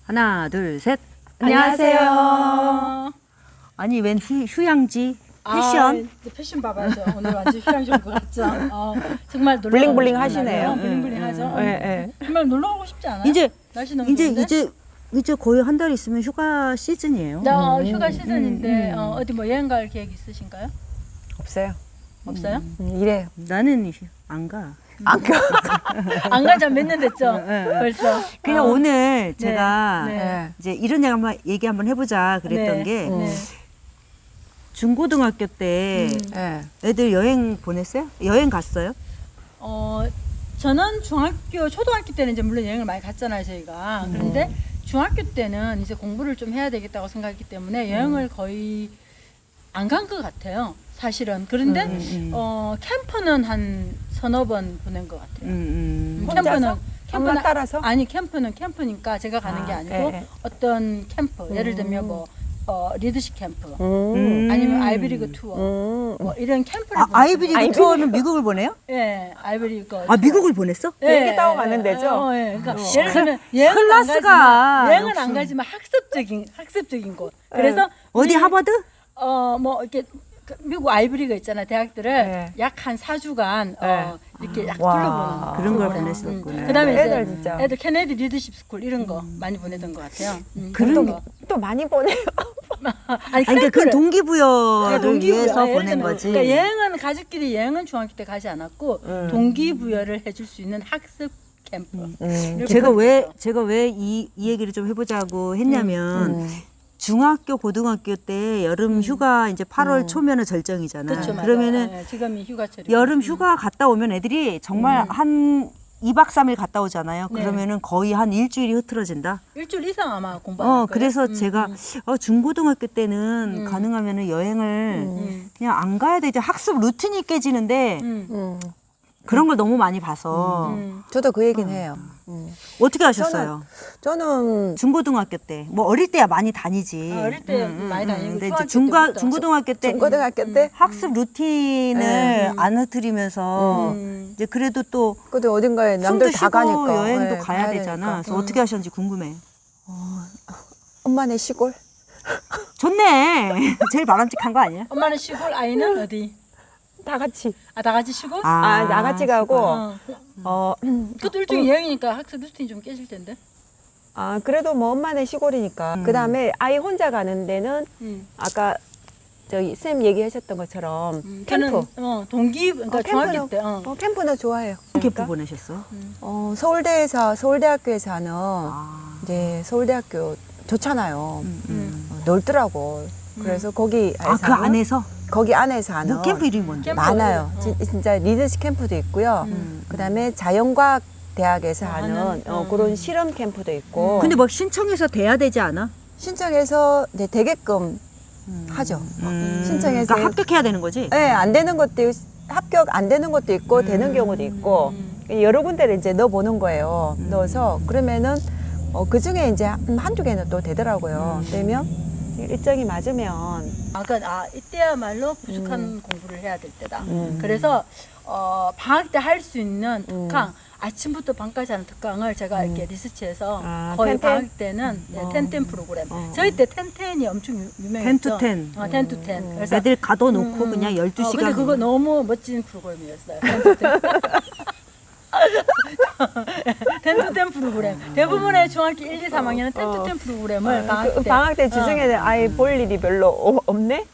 하나, 둘, 셋. 안녕하세요. 아니, 웬 휴양지 패션? 이제 패션 봐봐야죠. 오늘 완전 휴양지 온 것 같죠? 정말 놀러 블링블링 가고 싶은 하시네요. 날이에요. 블링블링하죠. 네. 정말 놀러 가고 싶지 않아요? 이제 날씨 너무 좋은데? 이제 거의 한 달 있으면 휴가 시즌이에요. 휴가 시즌인데 어디 뭐 여행 갈 계획 있으신가요? 없어요. 없어요? 이래요. 나는 안 가. 안 가지 몇 년 됐죠? 벌써. 그냥 오늘 제가 네. 이제 이런 얘기 한번 해보자 그랬던 네. 게 네. 중고등학교 때 네. 애들 여행 보냈어요? 여행 갔어요? 저는 초등학교 때는 이제 물론 여행을 많이 갔잖아요, 저희가. 그런데 중학교 때는 이제 공부를 좀 해야 되겠다고 생각했기 때문에 여행을 거의 안 간 것 같아요, 사실은. 그런데 캠프는 한 서너 번 보낸 것 같아요. 혼자서? 엄마 따라서? 아니, 캠프니까 제가 가는 게 아니고 네. 어떤 캠프, 예를 들면 뭐 리더십 캠프, 음. 아니면 아이비리그 투어, 뭐 이런 캠프를 아이비리그 투어는 미국을 보내요? 예, 아이비리그. 아, 미국을 보냈어? 비행기 타고 가는 데죠? 그러니까 예를 들면 여행은 클래스가 여행은 안 가지만 학습적인 곳. 그래서 어디 하버드? 뭐 이렇게 미국 아이비리그 있잖아, 대학들을 네. 약 한 4주간 네. 이렇게 약 와. 둘러보는 그런 걸 프로그램. 보냈었구나. 그다음에 이제 애들 진짜. 애들 케네디 리더십 스쿨 이런 거 많이 보내던 것 같아요. 그런 거. 또 많이 보내요. 아니, 그러니까 그건 동기부여를 동기부여. 위해서 예를 보낸 들면 거지. 그러니까 여행은 가족끼리 여행은 중학교 때 가지 않았고 동기부여를 해줄 수 있는 학습 캠프. 제가 왜 이 얘기를 좀 해보자고 했냐면 중학교 고등학교 때 여름 휴가 이제 8월 초면은 절정이잖아. 그렇죠, 맞아요. 그러면은 네, 지금이 휴가철이. 여름 휴가 갔다 오면 애들이 정말 한 2박 3일 갔다 오잖아요. 네. 그러면은 거의 한 일주일이 흐트러진다. 일주일 이상 아마 공부할 거예요. 그래서 제가 중고등학교 때는 가능하면은 여행을 그냥 안 가야 되지. 학습 루틴이 깨지는데 그런 걸 너무 많이 봐서 저도 그 얘기는 해요. 어떻게 하셨어요? 저는 중고등학교 때 뭐 어릴 때야 많이 다니지. 어릴 때 많이 다니고 근데 중학교 이제 때부터. 중고등학교 때 중고등학교 때 학습 루틴을 안 흐트리면서 이제 그래도 또 근데 어딘가에 남들 숨도 다 쉬고 가니까 여행도 네, 가야 가야 되잖아. 되니까. 그래서 어떻게 하셨는지 궁금해. 엄마네 시골. 좋네. 제일 바람직한 거 아니야? 엄마는 시골, 아이는 어디? 다 같이. 다 같이 시골? 나같이 가고 그것도 일종의 여행이니까 학습 루틴이 좀 깨질 텐데. 그래도 뭐 엄마네 시골이니까. 그다음에 아이 혼자 가는 데는 아까 저기 쌤 얘기하셨던 것처럼 캠프. 저는 동기, 그러니까 중학교 때. 캠프는 좋아해요. 캠프 보내셨어? 서울대학교에서 하는 이제 서울대학교 좋잖아요. 넓더라고. 그래서 거기 그 안에서? 거기 안에서 하는 뭐 캠프 이름이 뭔데? 많아요. 진짜 리더십 캠프도 있고요. 그다음에 자연과학 대학에서 하는 그런 실험 캠프도 있고. 근데 막 신청해서 돼야 되지 않아? 신청해서 이제 되게끔 하죠. 신청해서. 그러니까 합격해야 되는 거지? 네, 안 되는 것도 합격 안 되는 것도 있고 되는 경우도 있고 여러 군데를 이제 넣어 보는 거예요. 넣어서 그러면은 그 중에 이제 한두 개는 또 되더라고요. 되면 일정이 맞으면 이때야말로 부족한 공부를 해야 될 때다. 그래서 방학 때 할 수 있는 특강, 아침부터 밤까지 하는 특강을 제가 이렇게 리서치해서 거의 텐텐? 방학 때는 텐텐 프로그램. 저희 때 텐텐이 엄청 유명했죠. 10 to 10. 10 to 10. 그래서 애들 가둬놓고 그냥 12시간. 근데 그거 너무 멋진 프로그램이었어요. 10 to 10. 10 to 10 프로그램. 대부분의 중학교 1, 2, 3학년은 10 to 10 프로그램을 방학 때 주중에는 아예 볼 일이 별로 없네.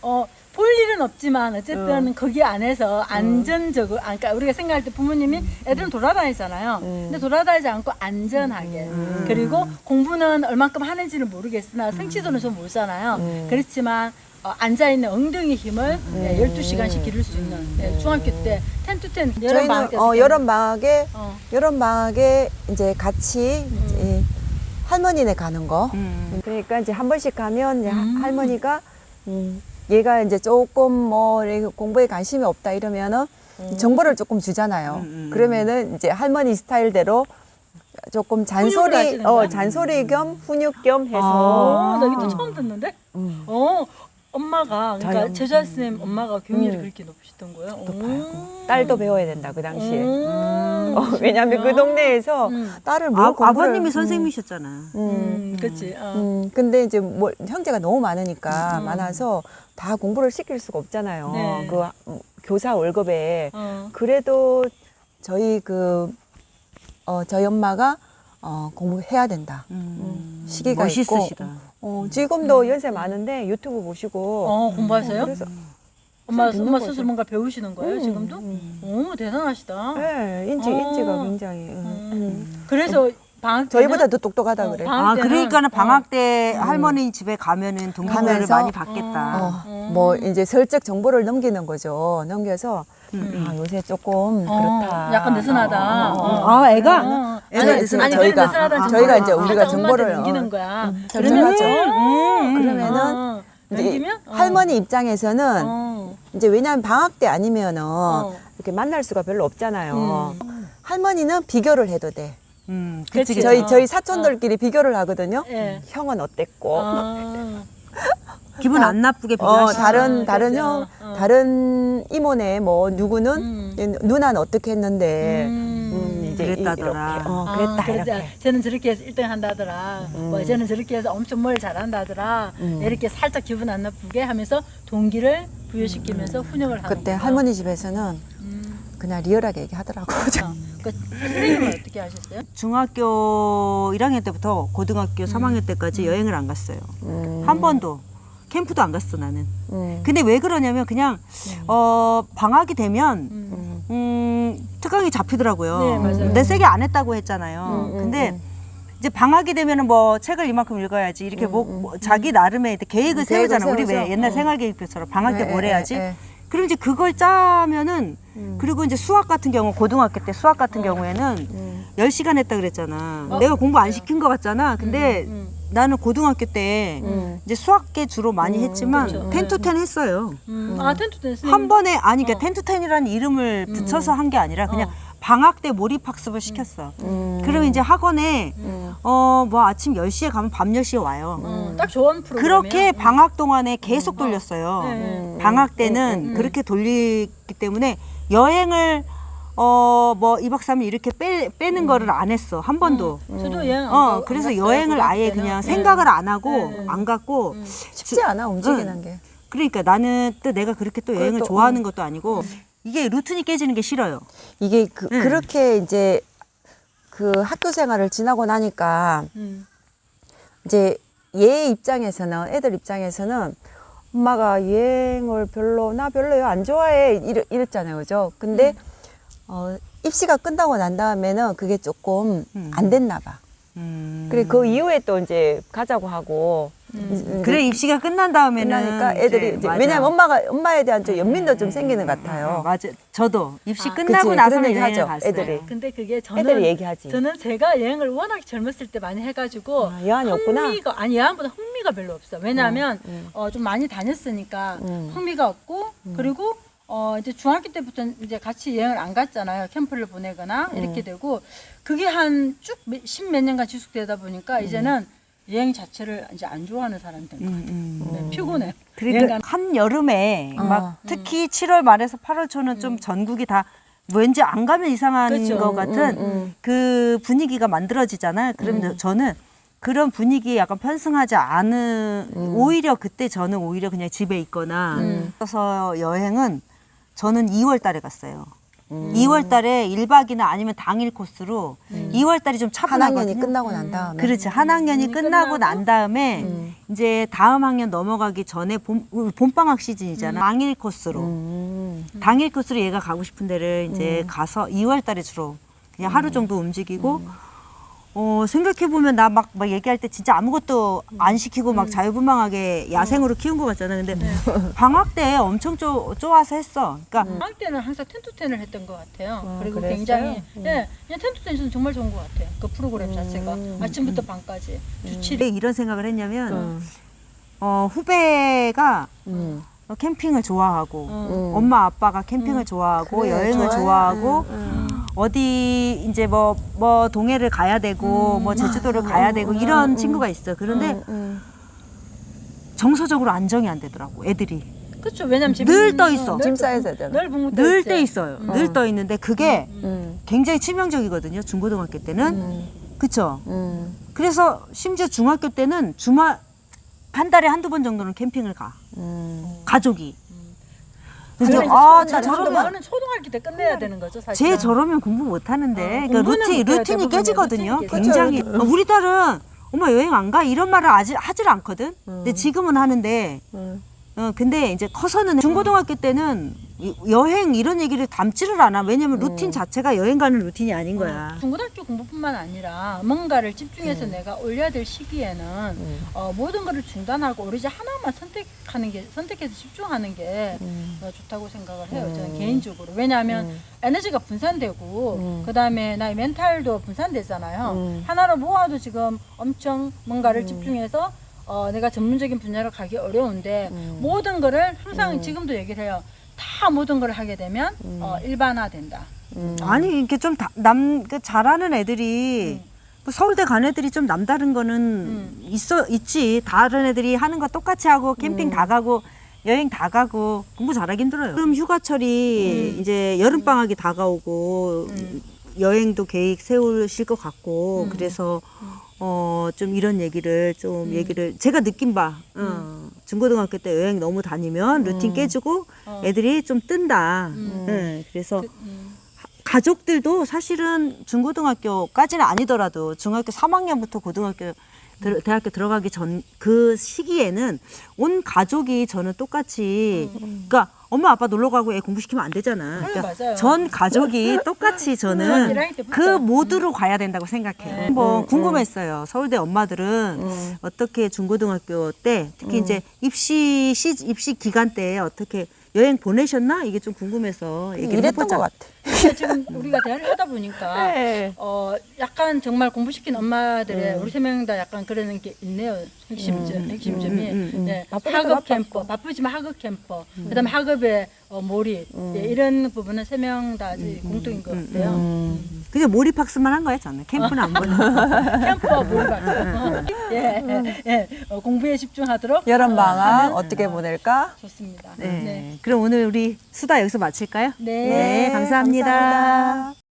볼 일은 없지만 어쨌든 거기 안에서 안전적으로, 그러니까 우리가 생각할 때 부모님이 애들은 돌아다니잖아요. 근데 돌아다니지 않고 안전하게. 그리고 공부는 얼만큼 하는지는 모르겠으나 성취도는 좀 모르잖아요. 그렇지만 앉아있는 엉덩이 힘을 12시간씩 기를 수 있는 중학교 때 10 to 10 여름 방학 때 여름 방학에 이제 같이 이제 할머니네 가는 거. 그러니까 이제 한 번씩 가면 이제 할머니가 얘가 이제 조금 뭐 이렇게 공부에 관심이 없다 이러면은 정보를 조금 주잖아요. 그러면은 이제 할머니 스타일대로 조금 잔소리 겸 훈육 겸 해서 나 이거 또 처음 듣는데? 엄마가 저희 그러니까 엄마. 제주아 쌤 엄마가 교육률이 그렇게 높으셨던 거예요? 높아요. 딸도 배워야 된다 그 당시에. 왜냐하면 그 그렇구나. 동네에서 딸을 뭐 공부를 아버님이 선생님이셨잖아. 그렇지. 근데 이제 뭐 형제가 너무 많으니까 많아서 다 공부를 시킬 수가 없잖아요. 네. 그 교사 월급에. 어. 그래도 저희 저희 엄마가 공부해야 된다. 시기가 멋있으시다. 있고. 지금도 연세 많은데 유튜브 보시고. 공부하세요? 그래서 엄마 듣는 엄마 거죠. 스스로 뭔가 배우시는 거예요 지금도? 오 대단하시다. 네, 인지가 굉장히. 그래서 방학 때는 저희보다 더 똑똑하다 그래. 방학 아, 때는, 그러니까는 방학 때 할머니 집에 가면은 동기부여를 가면서, 많이 받겠다. 뭐 이제 슬쩍 정보를 넘기는 거죠. 넘겨서 요새 조금 그렇다. 약간 느슨하다. 아, 애가? 애가 아니, 느슨하다. 아니, 저희가 느슨하다는 저희가 정보를 이제 우리가 살짝 정보를 엄마한테 넘기는 거야. 결정하죠. 그러면은 이제 넘기면 할머니 입장에서는 이제 왜냐하면 방학 때 아니면은 이렇게 만날 수가 별로 없잖아요. 할머니는 비교를 해도 돼. 그치, 그치. 저희 사촌들끼리 비교를 하거든요. 예. 형은 어땠고, 기분 안 나쁘게 비교하시죠. 다른 그치. 형, 다른 이모네 뭐 누구는 누나는 어떻게 했는데 이제 그랬다더라. 그랬다 그랬다. 이렇게. 쟤는 저렇게 해서 1등 한다더라. 뭐 쟤는 저렇게 해서 엄청 뭘 잘한다더라. 이렇게 살짝 기분 안 나쁘게 하면서 동기를 부여시키면서 훈육을 하는 그때 거예요. 할머니 집에서는 그냥 리얼하게 얘기하더라고. 그 선생님은 어떻게 하셨어요? 중학교 1학년 때부터 고등학교 3학년 때까지 여행을 안 갔어요. 한 번도. 캠프도 안 갔어, 나는. 근데 왜 그러냐면 그냥 방학이 되면 특강이 잡히더라고요. 네, 맞아요. 근데 세게 안 했다고 했잖아요. 근데 이제 방학이 되면은 뭐 책을 이만큼 읽어야지 이렇게 뭐 자기 나름의 계획을 세우잖아. 우리 왜 세우죠. 옛날 생활계획표처럼 방학 때 뭘 해야지. 예. 그럼 이제 그걸 짜면은 그리고 이제 수학 같은 경우 고등학교 때 수학 같은 경우에는 10시간 했다 그랬잖아. 내가 공부 안 시킨 것 같잖아. 근데 나는 고등학교 때 이제 수학계 주로 많이 했지만 그렇죠. 10 to 10 했어요. 텐트 선생님. 한 번에 아니 그러니까 10 to 10이라는 이름을 붙여서 한 게 아니라 그냥 방학 때 몰입 학습을 시켰어. 그러면 이제 학원에 뭐 아침 10시에 가면 밤 10시에 와요. 딱 좋은 프로그램이에요. 그렇게 방학 동안에 계속 돌렸어요. 방학 때는 그렇게 돌리기 때문에 여행을 뭐 2박 3일 이렇게 빼는 거를 안 했어. 한 번도. 저도 여행 안 그래서 갔어요, 여행을 아예 그때는. 그냥 생각을 안 하고 안 갔고 쉽지 않아 움직이는 게. 그러니까 나는 또 내가 그렇게 또 여행을 또, 좋아하는 것도 아니고 이게 루틴이 깨지는 게 싫어요. 이게 그렇게 이제 그 학교 생활을 지나고 나니까 이제 얘 입장에서는 애들 입장에서는 엄마가 여행을 나 별로요 안 좋아해 이랬잖아요, 그죠? 근데 입시가 끝나고 난 다음에는 그게 조금 안 됐나 봐. 그래 그 이후에 또 이제 가자고 하고 그래 입시가 끝난 다음에는 끝나니까 애들이 이제 맞아. 왜냐면 엄마에 대한 좀 연민도 좀 생기는 것 같아요. 맞아. 저도 입시 끝나고 그치, 나서는 그런 얘기 여행을 하죠, 갔어요. 애들이. 근데 그게 저는 애들이 얘기하지. 저는 제가 여행을 워낙 젊었을 때 많이 해가지고 여한이 없구나. 여한보다 흥미가 별로 없어. 왜냐하면 좀 많이 다녔으니까 흥미가 없고 그리고 이제 중학교 때부터 이제 같이 여행을 안 갔잖아요. 캠프를 보내거나 이렇게 되고 그게 한 쭉 십몇 년간 지속되다 보니까 이제는 여행 자체를 이제 안 좋아하는 사람이 된 것 같아요. 네, 피곤해. 그러니까 한 여름에 막 특히 7월 말에서 8월 초는 좀 전국이 다 왠지 안 가면 이상한 그렇죠. 것 같은 그 분위기가 만들어지잖아요. 그러면 저는 그런 분위기에 약간 편승하지 않은 오히려 그때 저는 오히려 그냥 집에 있거나 그래서 여행은 저는 2월 달에 갔어요. 2월 달에 1박 2일 아니면 당일 코스로 2월 달이 좀 한 학년이 차분하거든요. 끝나고 난 다음에. 그렇지. 한 학년이 끝나고 난 다음에 이제 다음 학년 넘어가기 전에 봄방학 시즌이잖아. 당일 코스로. 당일 코스로 얘가 가고 싶은 데를 이제 가서 2월 달에 주로 그냥 하루 정도 움직이고 생각해보면 나 막 얘기할 때 진짜 아무것도 안 시키고 막 자유분방하게 야생으로 키운 것 같잖아. 근데 방학 때 엄청 좋아서 했어. 그러니까 방학 때는 항상 텐투텐을 했던 것 같아요. 그리고 그랬어요? 굉장히 그냥 텐투텐은 정말 좋은 것 같아요. 그 프로그램 자체가 아침부터 밤까지 주 왜 이런 생각을 했냐면 후배가 캠핑을 좋아하고 엄마 아빠가 캠핑을 좋아하고 그래, 여행을 좋아해. 좋아하고 어디 이제 뭐 동해를 가야 되고 뭐 제주도를 가야 되고 이런 친구가 있어. 그런데 정서적으로 안정이 안 되더라고 애들이. 그렇죠. 왜냐면 늘 떠 있어. 짐 싸야 되잖아. 늘 붕붕 늘 있지. 떠 있어요. 늘 떠 있는데 그게 음. 굉장히 치명적이거든요. 중고등학교 때는. 그쵸? 음. 그래서 심지어 중학교 때는 주말 한 달에 한두 번 정도는 캠핑을 가. 가족이. 그래서 저는 초등학교 때 끝내야 되는 거죠, 사실. 쟤 저러면 공부 못 하는데 그 공부는 못해요, 루틴이 대부분이. 깨지거든요. 루틴이 굉장히 우리 딸은 엄마 여행 안 가? 이런 말을 아직 하질 않거든. 근데 지금은 하는데 근데 이제 커서는 중고등학교 때는 여행 이런 얘기를 담지를 않아. 왜냐면 루틴 자체가 여행 가는 루틴이 아닌 거야. 중고등학교 공부뿐만 아니라 뭔가를 집중해서 내가 올려야 될 시기에는 모든 거를 중단하고 오로지 하나만 선택해서 집중하는 게 좋다고 생각을 해요. 저는 개인적으로. 왜냐하면 에너지가 분산되고 그다음에 나의 멘탈도 분산되잖아요. 하나로 모아도 지금 엄청 뭔가를 집중해서 내가 전문적인 분야로 가기 어려운데 모든 거를 항상 지금도 얘기를 해요. 다 모든 걸 하게 되면 일반화된다. 아니 이렇게 좀 잘하는 애들이 뭐 서울대 간 애들이 좀 남다른 거는 있지. 다른 애들이 하는 거 똑같이 하고 캠핑 다 가고 여행 다 가고 공부 잘하기 힘들어요. 그럼 휴가철이 이제 여름 방학이 다가오고 여행도 계획 세우실 것 같고 그래서 좀 이런 얘기를 제가 느낀 바 중고등학교 때 여행 너무 다니면 루틴 깨지고 애들이 좀 뜬다. 네, 그래서 가족들도 사실은 중고등학교까지는 아니더라도 중학교 3학년부터 고등학교 대학교 들어가기 전 그 시기에는 온 가족이 저는 똑같이 그러니까 엄마 아빠 놀러 가고 애 공부시키면 안 되잖아. 그러니까 맞아요. 전 가족이 똑같이 저는 그 모드로 가야 된다고 생각해요. 뭐 궁금했어요. 서울대 엄마들은 어떻게 중고등학교 때 특히 이제 입시 기간 때 어떻게 여행 보내셨나? 이게 좀 궁금해서 얘기를 이랬던 해보자. 것 같아. 근데 지금 우리가 대화를 하다 보니까 네. 약간 정말 공부시킨 엄마들의 우리 세 명 다 약간 그런 게 있네요. 핵심점이. 네. 학업 캠퍼, 바쁘지만 학업 캠퍼, 그다음에 학업에 몰입 이런 부분은 세 명 다 공통인 것 같아요. 그냥 몰입학습만 한 거예요, 저는. 캠프는 안 보내고. 캠퍼 몰입. 공부에 집중하도록. 여름 방학 어떻게 보낼까? 좋습니다. 네. 그럼 오늘 우리 수다 여기서 마칠까요? 네. 감사합니다. 감사합니다.